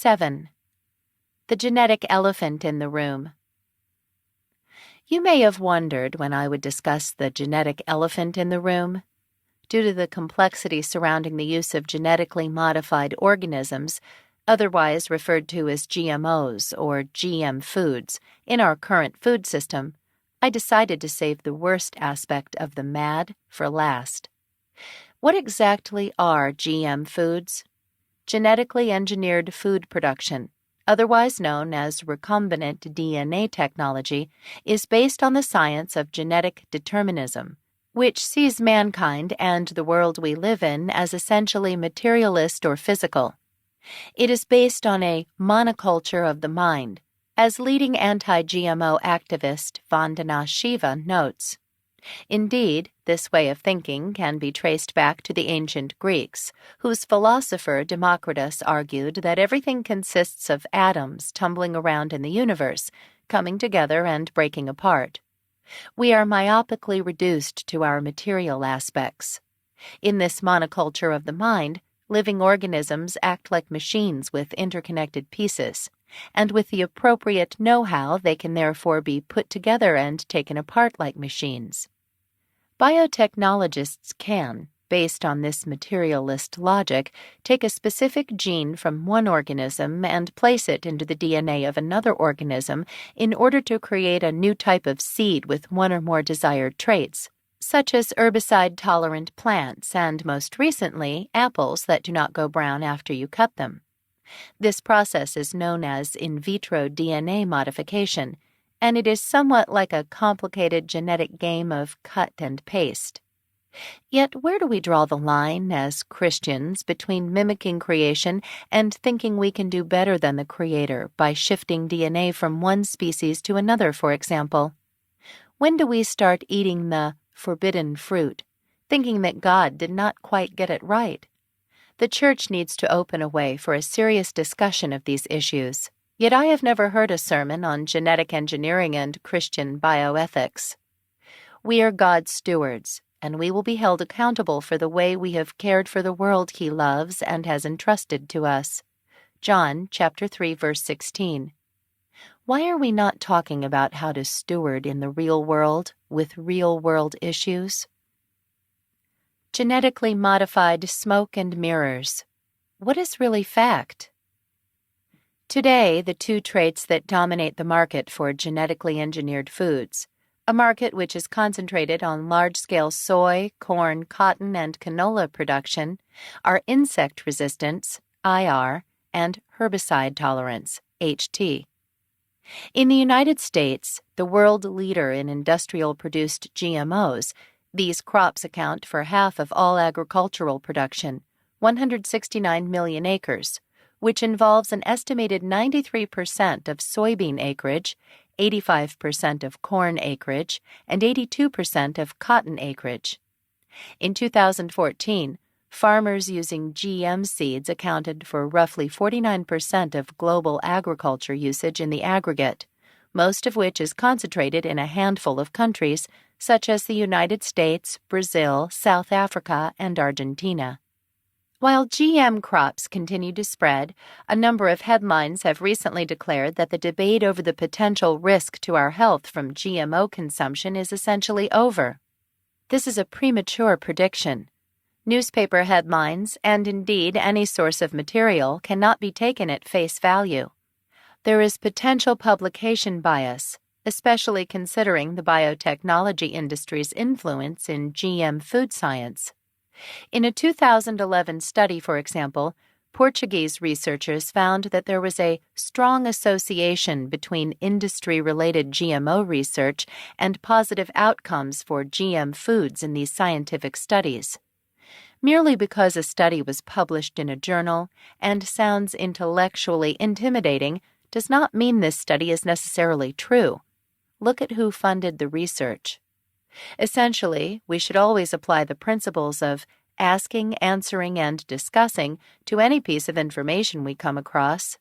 7. The genetic elephant in the room. You may have wondered when I would discuss the genetic elephant in the room. Due to the complexity surrounding the use of genetically modified organisms, otherwise referred to as GMOs or GM foods, in our current food system, I decided to save the worst aspect of the mad for last. What exactly are GM foods? Genetically engineered food production, otherwise known as recombinant DNA technology, is based on the science of genetic determinism, which sees mankind and the world we live in as essentially materialist or physical. It is based on a monoculture of the mind, as leading anti-GMO activist Vandana Shiva notes. Indeed, this way of thinking can be traced back to the ancient Greeks, whose philosopher Democritus argued that everything consists of atoms tumbling around in the universe, coming together and breaking apart. We are myopically reduced to our material aspects. In this monoculture of the mind, living organisms act like machines with interconnected pieces, and with the appropriate know-how they can therefore be put together and taken apart like machines. Biotechnologists can, based on this materialist logic, take a specific gene from one organism and place it into the DNA of another organism in order to create a new type of seed with one or more desired traits, such as herbicide-tolerant plants and, most recently, apples that do not go brown after you cut them. This process is known as in vitro DNA modification, and it is somewhat like a complicated genetic game of cut and paste. Yet where do we draw the line as Christians between mimicking creation and thinking we can do better than the Creator by shifting DNA from one species to another, for example? When do we start eating the forbidden fruit, thinking that God did not quite get it right? The Church needs to open a way for a serious discussion of these issues. Yet I have never heard a sermon on genetic engineering and Christian bioethics. We are God's stewards, and we will be held accountable for the way we have cared for the world He loves and has entrusted to us. John chapter 3, verse 16. Why are we not talking about how to steward in the real world with real-world issues? Genetically modified smoke and mirrors. What is really fact? Today, the two traits that dominate the market for genetically engineered foods, a market which is concentrated on large-scale soy, corn, cotton, and canola production, are insect resistance, IR, and herbicide tolerance, HT. In the United States, the world leader in industrial-produced GMOs, these crops account for half of all agricultural production, 169 million acres, which involves an estimated 93% of soybean acreage, 85% of corn acreage, and 82% of cotton acreage. In 2014, farmers using GM seeds accounted for roughly 49% of global agriculture usage in the aggregate, most of which is concentrated in a handful of countries, such as the United States, Brazil, South Africa, and Argentina. While GM crops continue to spread, a number of headlines have recently declared that the debate over the potential risk to our health from GMO consumption is essentially over. This is a premature prediction. Newspaper headlines, and indeed any source of material, cannot be taken at face value. There is potential publication bias, especially considering the biotechnology industry's influence in GM food science. In a 2011 study, for example, Portuguese researchers found that there was a strong association between industry-related GMO research and positive outcomes for GM foods in these scientific studies. Merely because a study was published in a journal and sounds intellectually intimidating does not mean this study is necessarily true. Look at who funded the research. Essentially, we should always apply the principles of asking, answering, and discussing to any piece of information we come across.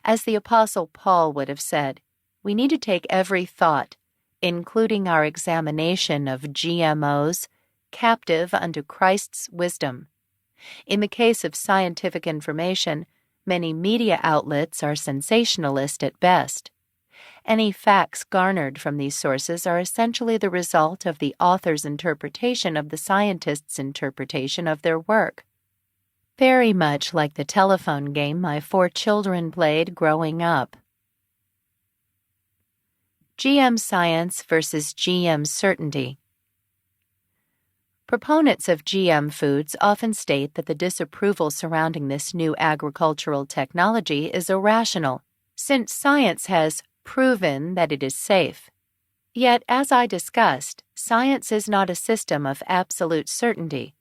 As the Apostle Paul would have said, we need to take every thought, including our examination of GMOs, captive unto Christ's wisdom. In the case of scientific information, Many media outlets are sensationalist at best. Any facts garnered from these sources are essentially the result of the author's interpretation of the scientist's interpretation of their work. Very much like the telephone game my 4 children played growing up. GM science versus GM certainty. Proponents of GM foods often state that the disapproval surrounding this new agricultural technology is irrational, since science has proven that it is safe. Yet, as I discussed, science is not a system of absolute certainty.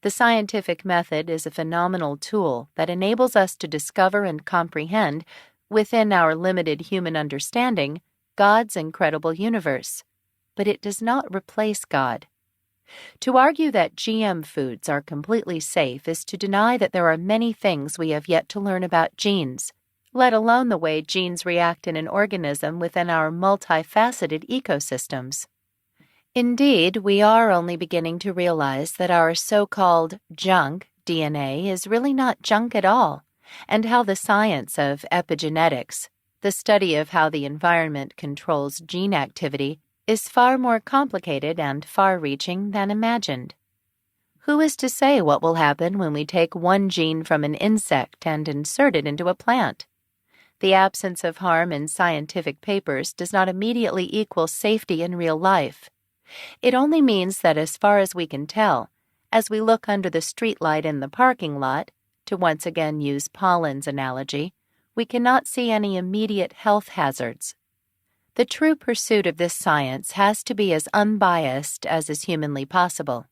The scientific method is a phenomenal tool that enables us to discover and comprehend, within our limited human understanding, God's incredible universe. But it does not replace God. To argue that GM foods are completely safe is to deny that there are many things we have yet to learn about genes, let alone the way genes react in an organism within our multifaceted ecosystems. Indeed, we are only beginning to realize that our so-called junk DNA is really not junk at all, and how the science of epigenetics, the study of how the environment controls gene activity, is far more complicated and far-reaching than imagined. Who is to say what will happen when we take one gene from an insect and insert it into a plant? The absence of harm in scientific papers does not immediately equal safety in real life. It only means that as far as we can tell, as we look under the streetlight in the parking lot, to once again use Pollen's analogy, we cannot see any immediate health hazards. The true pursuit of this science has to be as unbiased as is humanly possible.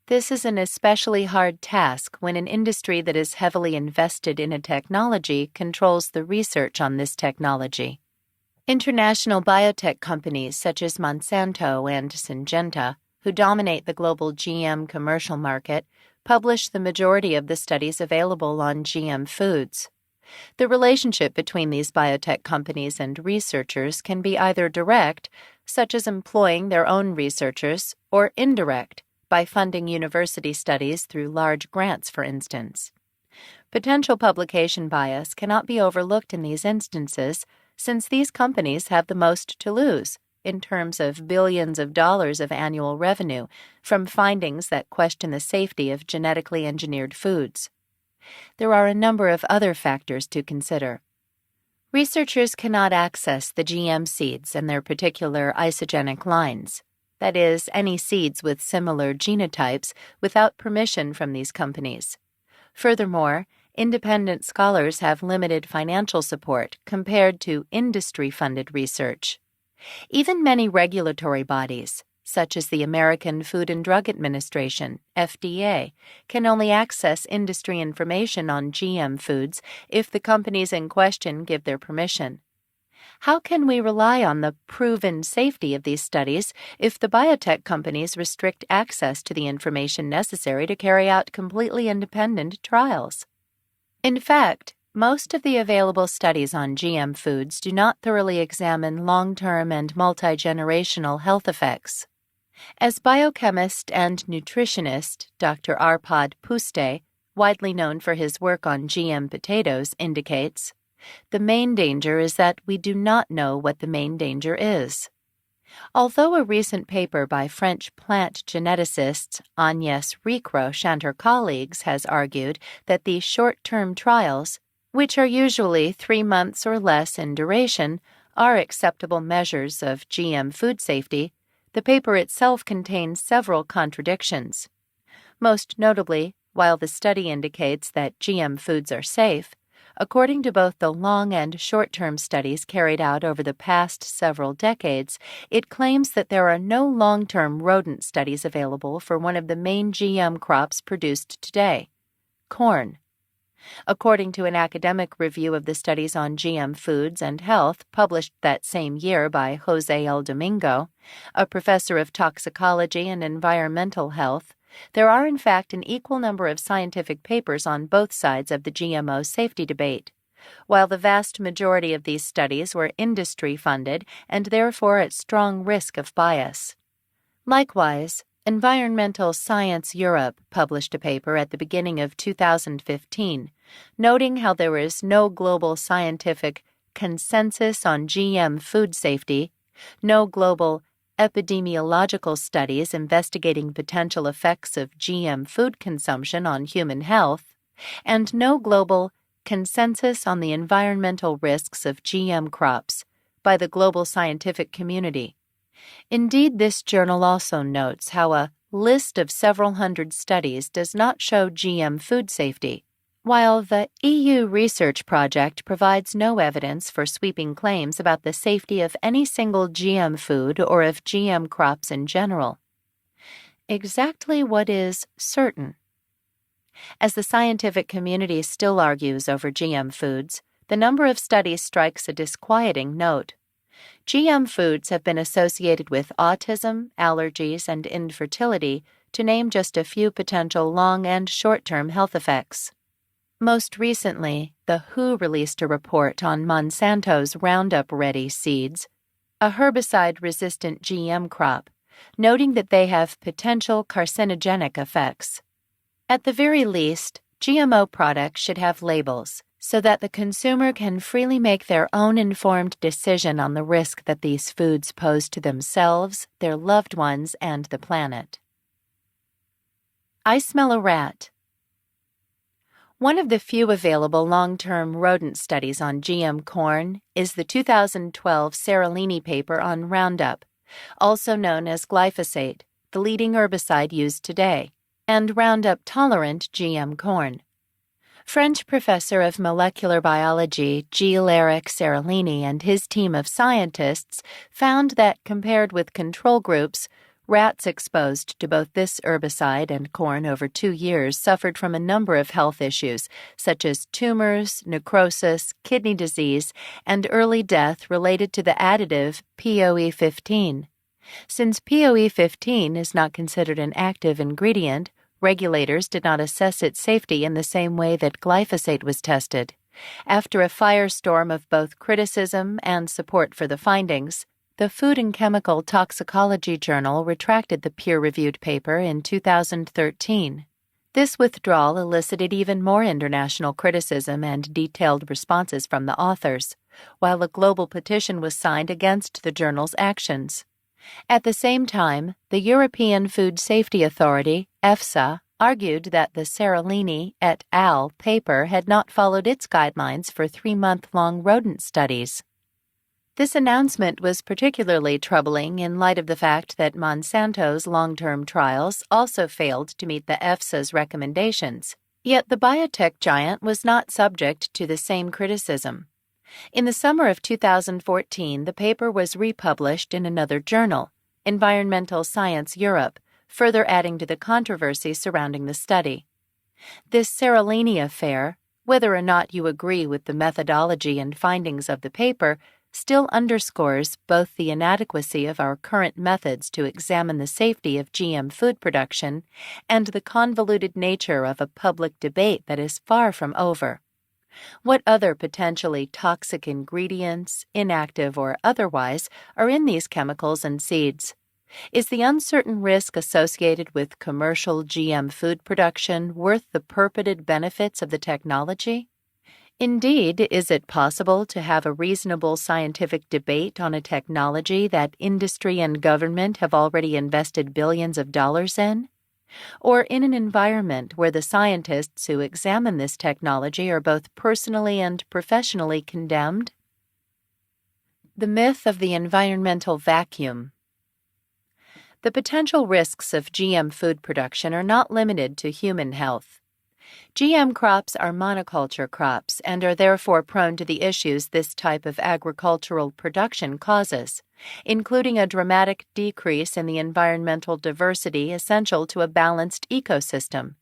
This is an especially hard task when an industry that is heavily invested in a technology controls the research on this technology. International biotech companies such as Monsanto and Syngenta, who dominate the global GM commercial market, publish the majority of the studies available on GM foods. The relationship between these biotech companies and researchers can be either direct, such as employing their own researchers, or indirect, by funding university studies through large grants, for instance. Potential publication bias cannot be overlooked in these instances, since these companies have the most to lose, in terms of billions of dollars of annual revenue, from findings that question the safety of genetically engineered foods. There are a number of other factors to consider. Researchers cannot access the GM seeds and their particular isogenic lines, that is, any seeds with similar genotypes, without permission from these companies. Furthermore, independent scholars have limited financial support compared to industry-funded research. Even many regulatory bodies, such as the American Food and Drug Administration, FDA, can only access industry information on GM foods if the companies in question give their permission. How can we rely on the proven safety of these studies if the biotech companies restrict access to the information necessary to carry out completely independent trials? In fact, most of the available studies on GM foods do not thoroughly examine long-term and multi-generational health effects. As biochemist and nutritionist Dr. Arpad Puste, widely known for his work on GM potatoes, indicates, the main danger is that we do not know what the main danger is. Although a recent paper by French plant geneticists Agnès Ricroche and her colleagues has argued that these short-term trials, which are usually 3 months or less in duration, are acceptable measures of GM food safety, the paper itself contains several contradictions. Most notably, while the study indicates that GM foods are safe, according to both the long and short-term studies carried out over the past several decades, it claims that there are no long-term rodent studies available for one of the main GM crops produced today, corn. According to an academic review of the studies on GM foods and health published that same year by Jose L. Domingo, a professor of toxicology and environmental health, there are in fact an equal number of scientific papers on both sides of the GMO safety debate, while the vast majority of these studies were industry-funded and therefore at strong risk of bias. Likewise, Environmental Science Europe published a paper at the beginning of 2015 noting how there is no global scientific consensus on GM food safety, no global epidemiological studies investigating potential effects of GM food consumption on human health, and no global consensus on the environmental risks of GM crops by the global scientific community. Indeed, this journal also notes how a list of several hundred studies does not show GM food safety, while the EU research project provides no evidence for sweeping claims about the safety of any single GM food or of GM crops in general. Exactly what is certain? As the scientific community still argues over GM foods, the number of studies strikes a disquieting note. GM foods have been associated with autism, allergies, and infertility, to name just a few potential long and short-term health effects. Most recently, the WHO released a report on Monsanto's Roundup Ready seeds, a herbicide-resistant GM crop, noting that they have potential carcinogenic effects. At the very least, GMO products should have labels so that the consumer can freely make their own informed decision on the risk that these foods pose to themselves, their loved ones, and the planet. I smell a rat. One of the few available long-term rodent studies on GM corn is the 2012 Seralini paper on Roundup, also known as glyphosate, the leading herbicide used today, and Roundup-tolerant GM corn. French professor of molecular biology Gilles-Éric Seralini and his team of scientists found that compared with control groups, rats exposed to both this herbicide and corn over 2 years suffered from a number of health issues, such as tumors, necrosis, kidney disease, and early death related to the additive POE15. Since POE15 is not considered an active ingredient, regulators did not assess its safety in the same way that glyphosate was tested. After a firestorm of both criticism and support for the findings, the Food and Chemical Toxicology Journal retracted the peer-reviewed paper in 2013. This withdrawal elicited even more international criticism and detailed responses from the authors, while a global petition was signed against the journal's actions. At the same time, the European Food Safety Authority, EFSA, argued that the Seralini et al. Paper had not followed its guidelines for 3-month-long rodent studies. This announcement was particularly troubling in light of the fact that Monsanto's long-term trials also failed to meet the EFSA's recommendations. Yet the biotech giant was not subject to the same criticism. In the summer of 2014, the paper was republished in another journal, Environmental Science Europe, further adding to the controversy surrounding the study. This Seralini affair, whether or not you agree with the methodology and findings of the paper, still underscores both the inadequacy of our current methods to examine the safety of GM food production and the convoluted nature of a public debate that is far from over. What other potentially toxic ingredients, inactive or otherwise, are in these chemicals and seeds? Is the uncertain risk associated with commercial GM food production worth the purported benefits of the technology? Indeed, is it possible to have a reasonable scientific debate on a technology that industry and government have already invested billions of dollars in? Or in an environment where the scientists who examine this technology are both personally and professionally condemned? The myth of the environmental vacuum. The potential risks of GM food production are not limited to human health. GM crops are monoculture crops and are therefore prone to the issues this type of agricultural production causes, including a dramatic decrease in the environmental diversity essential to a balanced ecosystem.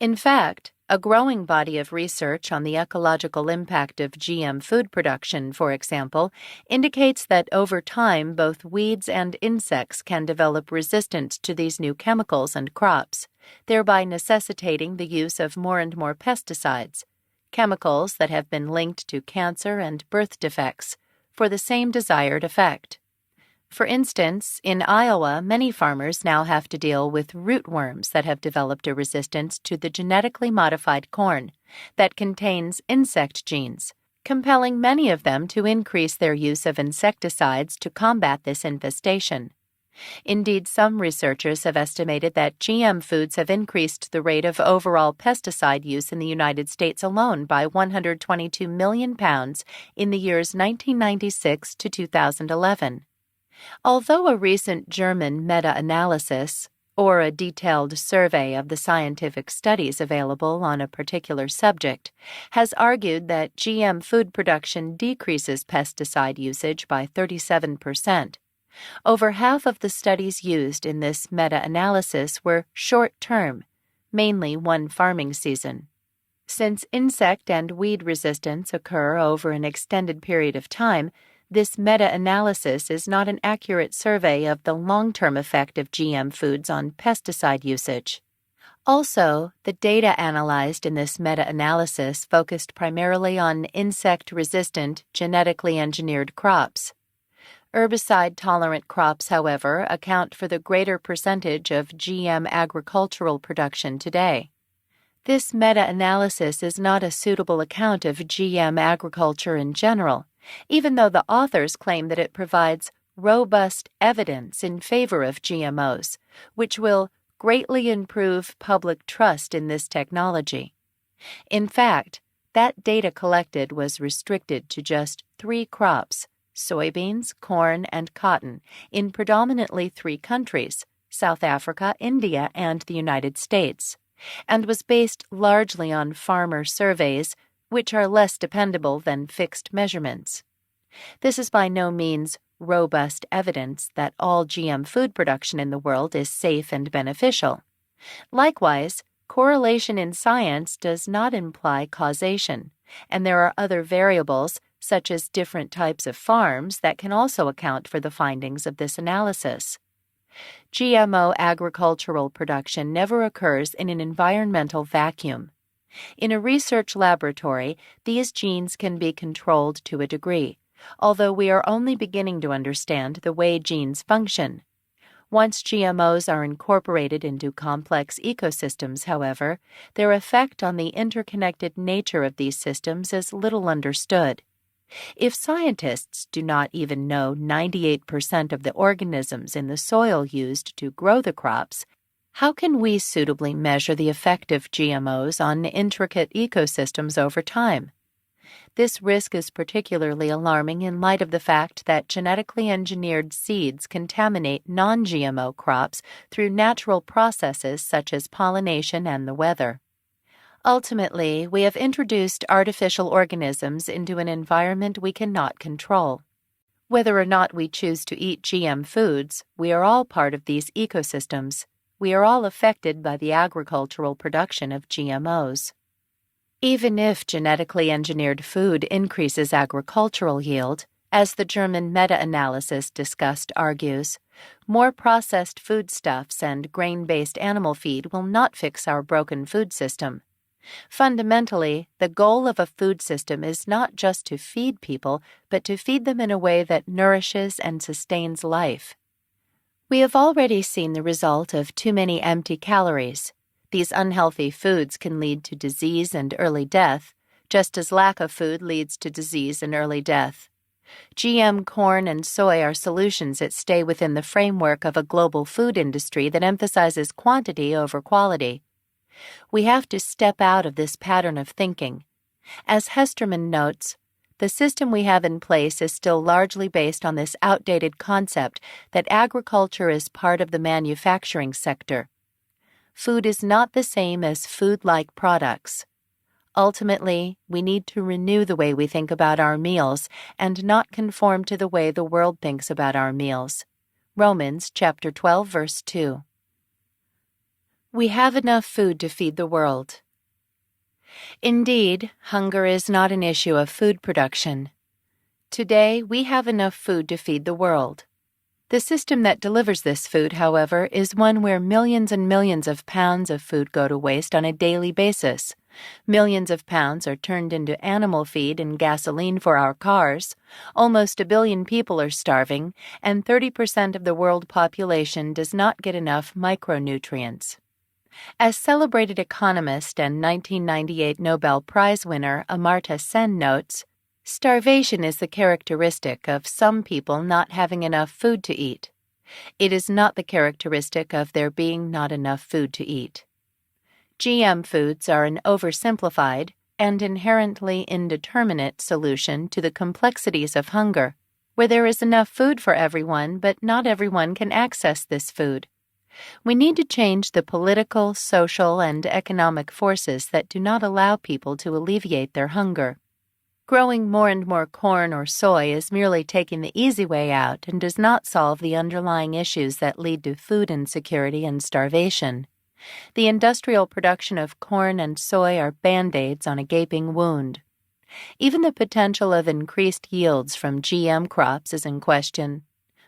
In fact, a growing body of research on the ecological impact of GM food production, for example, indicates that over time both weeds and insects can develop resistance to these new chemicals and crops, thereby necessitating the use of more and more pesticides, chemicals that have been linked to cancer and birth defects, for the same desired effect. For instance, in Iowa, many farmers now have to deal with rootworms that have developed a resistance to the genetically modified corn that contains insect genes, compelling many of them to increase their use of insecticides to combat this infestation. Indeed, some researchers have estimated that GM foods have increased the rate of overall pesticide use in the United States alone by 122 million pounds in the years 1996 to 2011. Although a recent German meta-analysis, or a detailed survey of the scientific studies available on a particular subject, has argued that GM food production decreases pesticide usage by 37%. Over half of the studies used in this meta-analysis were short-term, mainly one farming season. Since insect and weed resistance occur over an extended period of time, this meta-analysis is not an accurate survey of the long-term effect of GM foods on pesticide usage. Also, the data analyzed in this meta-analysis focused primarily on insect-resistant, genetically engineered crops. Herbicide-tolerant crops, however, account for the greater percentage of GM agricultural production today. This meta-analysis is not a suitable account of GM agriculture in general, even though the authors claim that it provides robust evidence in favor of GMOs, which will greatly improve public trust in this technology. In fact, that data collected was restricted to just 3 crops: soybeans, corn, and cotton, in predominantly 3 countries, South Africa, India, and the United States, and was based largely on farmer surveys, which are less dependable than fixed measurements. This is by no means robust evidence that all GM food production in the world is safe and beneficial. Likewise, correlation in science does not imply causation, and there are other variables, such as different types of farms, that can also account for the findings of this analysis. GMO agricultural production never occurs in an environmental vacuum. In a research laboratory, these genes can be controlled to a degree, although we are only beginning to understand the way genes function. Once GMOs are incorporated into complex ecosystems, however, their effect on the interconnected nature of these systems is little understood. If scientists do not even know 98% of the organisms in the soil used to grow the crops, how can we suitably measure the effect of GMOs on intricate ecosystems over time? This risk is particularly alarming in light of the fact that genetically engineered seeds contaminate non-GMO crops through natural processes such as pollination and the weather. Ultimately, we have introduced artificial organisms into an environment we cannot control. Whether or not we choose to eat GM foods, we are all part of these ecosystems. We are all affected by the agricultural production of GMOs. Even if genetically engineered food increases agricultural yield, as the German meta-analysis discussed argues, more processed foodstuffs and grain-based animal feed will not fix our broken food system. Fundamentally, the goal of a food system is not just to feed people, but to feed them in a way that nourishes and sustains life. We have already seen the result of too many empty calories. These unhealthy foods can lead to disease and early death, just as lack of food leads to disease and early death. GM corn and soy are solutions that stay within the framework of a global food industry that emphasizes quantity over quality. We have to step out of this pattern of thinking. As Hesterman notes, the system we have in place is still largely based on this outdated concept that agriculture is part of the manufacturing sector. Food is not the same as food-like products. Ultimately, we need to renew the way we think about our meals and not conform to the way the world thinks about our meals. Romans chapter 12, verse 2. We have enough food to feed the world. Indeed, hunger is not an issue of food production. Today, we have enough food to feed the world. The system that delivers this food, however, is one where millions and millions of pounds of food go to waste on a daily basis, Millions of pounds are turned into animal feed and gasoline for our cars. Almost 1 billion people are starving, and 30% of the world population does not get enough micronutrients. As celebrated economist and 1998 Nobel Prize winner Amartya Sen notes, starvation is the characteristic of some people not having enough food to eat. It is not the characteristic of there being not enough food to eat. GM foods are an oversimplified and inherently indeterminate solution to the complexities of hunger, where there is enough food for everyone, but not everyone can access this food. We need to change the political, social, and economic forces that do not allow people to alleviate their hunger. Growing more and more corn or soy is merely taking the easy way out and does not solve the underlying issues that lead to food insecurity and starvation. The industrial production of corn and soy are Band-Aids on a gaping wound. Even the potential of increased yields from GM crops is in question.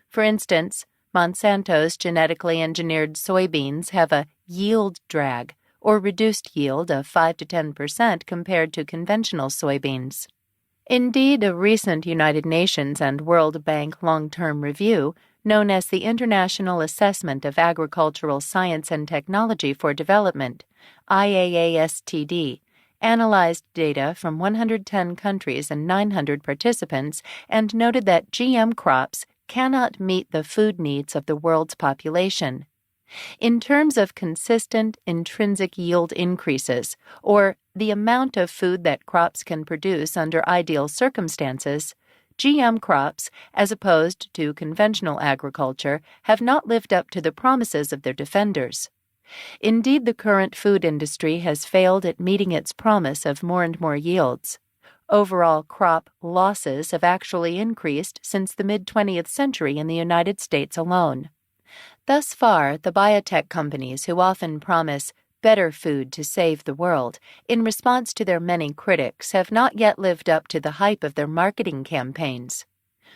For instance, Monsanto's genetically engineered soybeans have a yield drag, or reduced yield of 5 to 10% compared to conventional soybeans. Indeed, a recent United Nations and World Bank long-term review, known as the International Assessment of Agricultural Science and Technology for Development, IAASTD, analyzed data from 110 countries and 900 participants and noted that GM crops cannot meet the food needs of the world's population. In terms of consistent intrinsic yield increases, or the amount of food that crops can produce under ideal circumstances, GM crops, as opposed to conventional agriculture, have not lived up to the promises of their defenders. Indeed, the current food industry has failed at meeting its promise of more and more yields. Overall crop losses have actually increased since the mid-20th century in the United States alone. Thus far, the biotech companies who often promise better food to save the world, in response to their many critics, have not yet lived up to the hype of their marketing campaigns.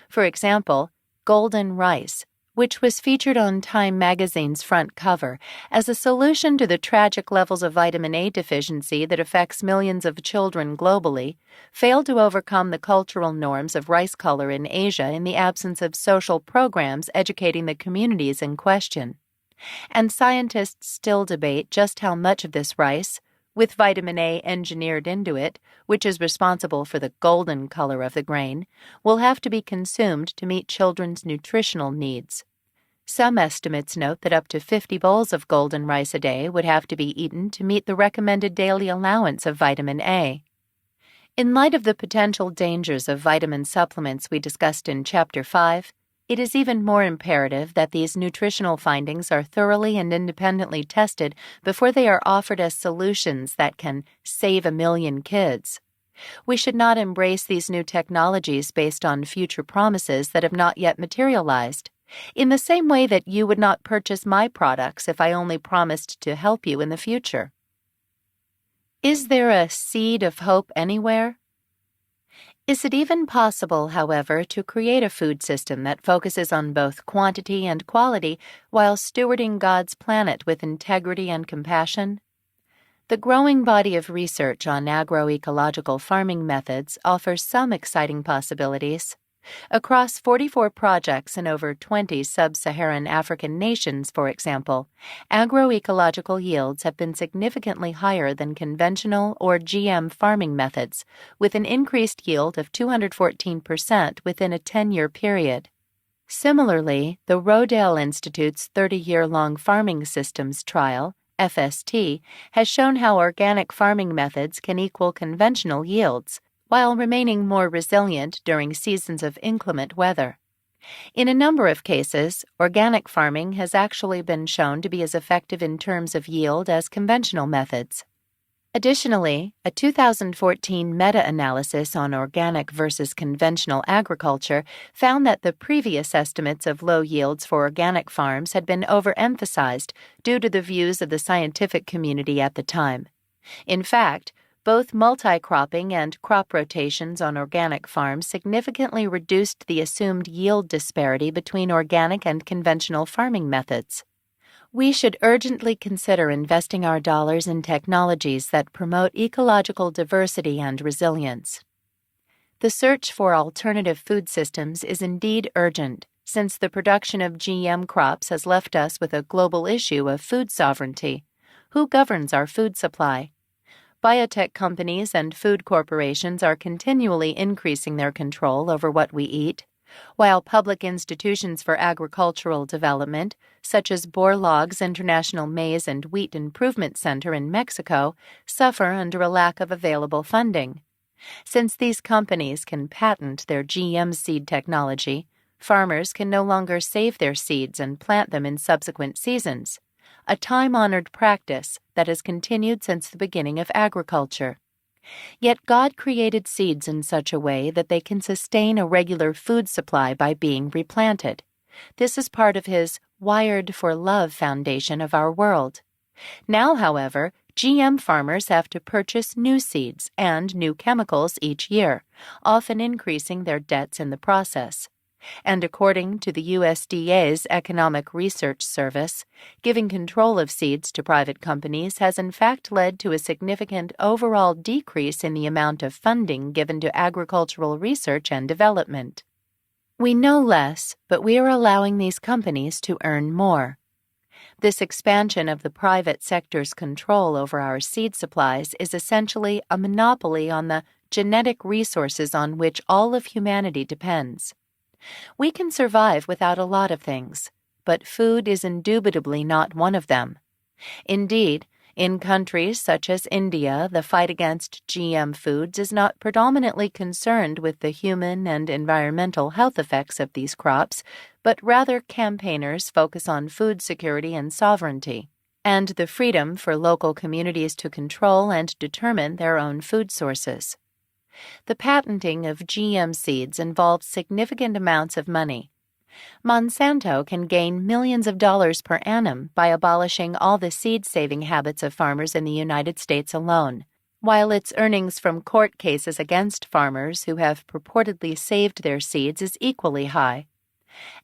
For example, golden rice, which was featured on Time magazine's front cover as a solution to the tragic levels of vitamin A deficiency that affects millions of children globally, failed to overcome the cultural norms of rice color in Asia in the absence of social programs educating the communities in question. And scientists still debate just how much of this rice, with vitamin A engineered into it, which is responsible for the golden color of the grain, will have to be consumed to meet children's nutritional needs. Some estimates note that up to 50 bowls of golden rice a day would have to be eaten to meet the recommended daily allowance of vitamin A. In light of the potential dangers of vitamin supplements we discussed in Chapter 5, it is even more imperative that these nutritional findings are thoroughly and independently tested before they are offered as solutions that can save 1 million kids. We should not embrace these new technologies based on future promises that have not yet materialized, in the same way that you would not purchase my products if I only promised to help you in the future. Is there a seed of hope anywhere? Is it even possible, however, to create a food system that focuses on both quantity and quality while stewarding God's planet with integrity and compassion? The growing body of research on agroecological farming methods offers some exciting possibilities. Across 44 projects in over 20 sub-Saharan African nations, for example, agroecological yields have been significantly higher than conventional or GM farming methods, with an increased yield of 214% within a 10-year period. Similarly, the Rodale Institute's 30-year-long Farming Systems Trial, FST, has shown how organic farming methods can equal conventional yields, while remaining more resilient during seasons of inclement weather. In a number of cases, organic farming has actually been shown to be as effective in terms of yield as conventional methods. Additionally, a 2014 meta-analysis on organic versus conventional agriculture found that the previous estimates of low yields for organic farms had been overemphasized due to the views of the scientific community at the time. In fact, both multi-cropping and crop rotations on organic farms significantly reduced the assumed yield disparity between organic and conventional farming methods. We should urgently consider investing our dollars in technologies that promote ecological diversity and resilience. The search for alternative food systems is indeed urgent, since the production of GM crops has left us with a global issue of food sovereignty. Who governs our food supply? Biotech companies and food corporations are continually increasing their control over what we eat, while public institutions for agricultural development, such as Borlaug's International Maize and Wheat Improvement Center in Mexico, suffer under a lack of available funding. Since these companies can patent their GM seed technology, farmers can no longer save their seeds and plant them in subsequent seasons, a time-honored practice that has continued since the beginning of agriculture. Yet God created seeds in such a way that they can sustain a regular food supply by being replanted. This is part of His Wired for Love foundation of our world. Now, however, GM farmers have to purchase new seeds and new chemicals each year, often increasing their debts in the process. And according to the USDA's Economic Research Service, giving control of seeds to private companies has in fact led to a significant overall decrease in the amount of funding given to agricultural research and development. We know less, but we are allowing these companies to earn more. This expansion of the private sector's control over our seed supplies is essentially a monopoly on the genetic resources on which all of humanity depends. We can survive without a lot of things, but food is indubitably not one of them. Indeed, in countries such as India, the fight against GM foods is not predominantly concerned with the human and environmental health effects of these crops, but rather campaigners focus on food security and sovereignty, and the freedom for local communities to control and determine their own food sources. The patenting of GM seeds involves significant amounts of money. Monsanto can gain millions of dollars per annum by abolishing all the seed-saving habits of farmers in the United States alone, while its earnings from court cases against farmers who have purportedly saved their seeds is equally high.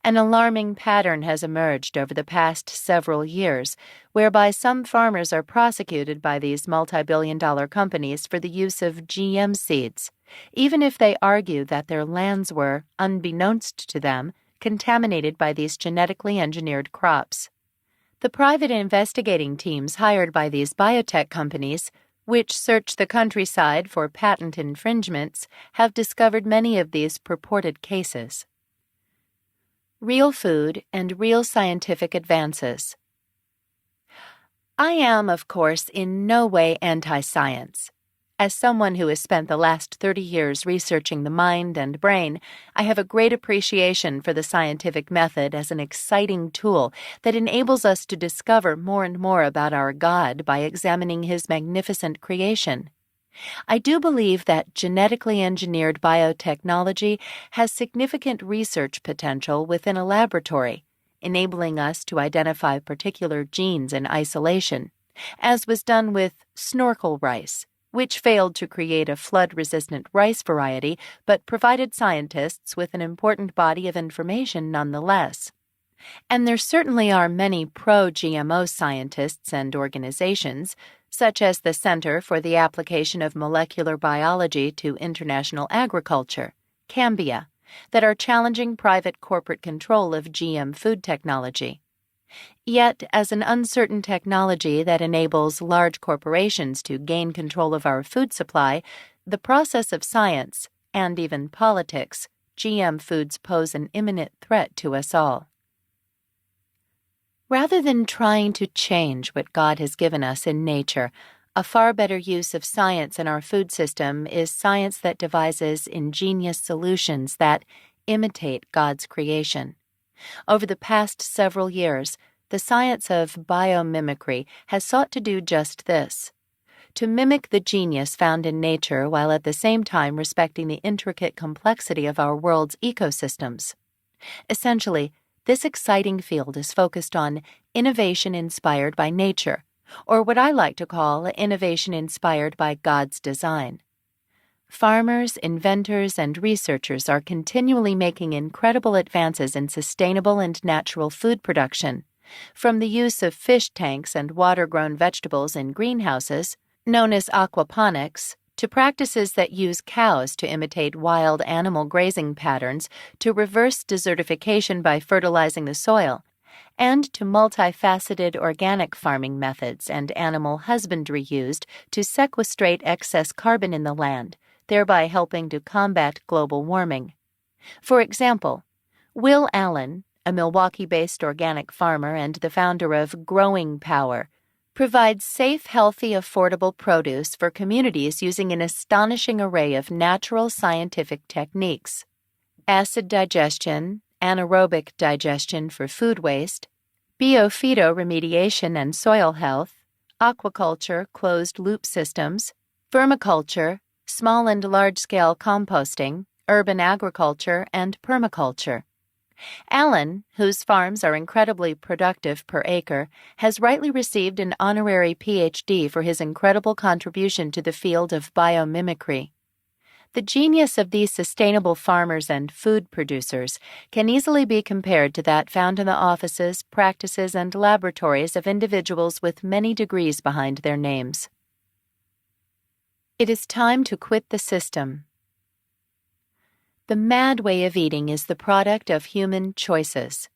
An alarming pattern has emerged over the past several years, whereby some farmers are prosecuted by these multi-billion-dollar companies for the use of GM seeds, even if they argue that their lands were, unbeknownst to them, contaminated by these genetically engineered crops. The private investigating teams hired by these biotech companies, which search the countryside for patent infringements, have discovered many of these purported cases. Real food and real scientific advances. I am, of course, in no way anti-science. As someone who has spent the last 30 years researching the mind and brain, I have a great appreciation for the scientific method as an exciting tool that enables us to discover more and more about our God by examining His magnificent creation. I do believe that genetically engineered biotechnology has significant research potential within a laboratory, enabling us to identify particular genes in isolation, as was done with snorkel rice, which failed to create a flood-resistant rice variety but provided scientists with an important body of information nonetheless. And there certainly are many pro-GMO scientists and organizations, such as the Center for the Application of Molecular Biology to International Agriculture, CAMBIA, that are challenging private corporate control of GM food technology. Yet, as an uncertain technology that enables large corporations to gain control of our food supply, the process of science, and even politics, GM foods pose an imminent threat to us all. Rather than trying to change what God has given us in nature, a far better use of science in our food system is science that devises ingenious solutions that imitate God's creation. Over the past several years, the science of biomimicry has sought to do just this: to mimic the genius found in nature while at the same time respecting the intricate complexity of our world's ecosystems. Essentially, this exciting field is focused on innovation inspired by nature, or what I like to call innovation inspired by God's design. Farmers, inventors, and researchers are continually making incredible advances in sustainable and natural food production, From the use of fish tanks and water-grown vegetables in greenhouses, known as aquaponics, to practices that use cows to imitate wild animal grazing patterns to reverse desertification by fertilizing the soil, and to multifaceted organic farming methods and animal husbandry used to sequestrate excess carbon in the land, thereby helping to combat global warming. For example, Will Allen, a Milwaukee-based organic farmer and the founder of Growing Power, provides safe, healthy, affordable produce for communities using an astonishing array of natural scientific techniques: acid digestion, anaerobic digestion for food waste, biophyto remediation and soil health, aquaculture, closed-loop systems, vermiculture, small and large-scale composting, urban agriculture, and permaculture. Allen, whose farms are incredibly productive per acre, has rightly received an honorary Ph.D. for his incredible contribution to the field of biomimicry. The genius of these sustainable farmers and food producers can easily be compared to that found in the offices, practices, and laboratories of individuals with many degrees behind their names. It is time to quit the system. The mad way of eating is the product of human choices.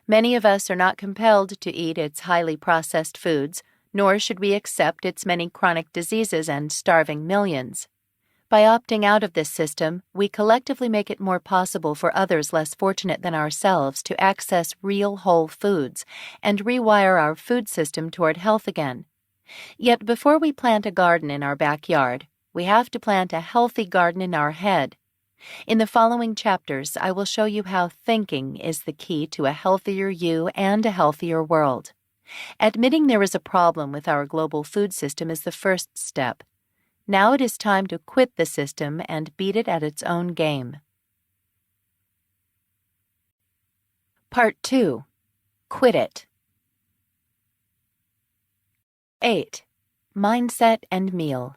Many of us are not compelled to eat its highly processed foods, nor should we accept its many chronic diseases and starving millions. By opting out of this system, we collectively make it more possible for others less fortunate than ourselves to access real whole foods and rewire our food system toward health again. Yet before we plant a garden in our backyard, we have to plant a healthy garden in our head. In the following chapters, I will show you how thinking is the key to a healthier you and a healthier world. Admitting there is a problem with our global food system is the first step. Now it is time to quit the system and beat it at its own game. Part 2. Quit it. 8. Mindset and meal.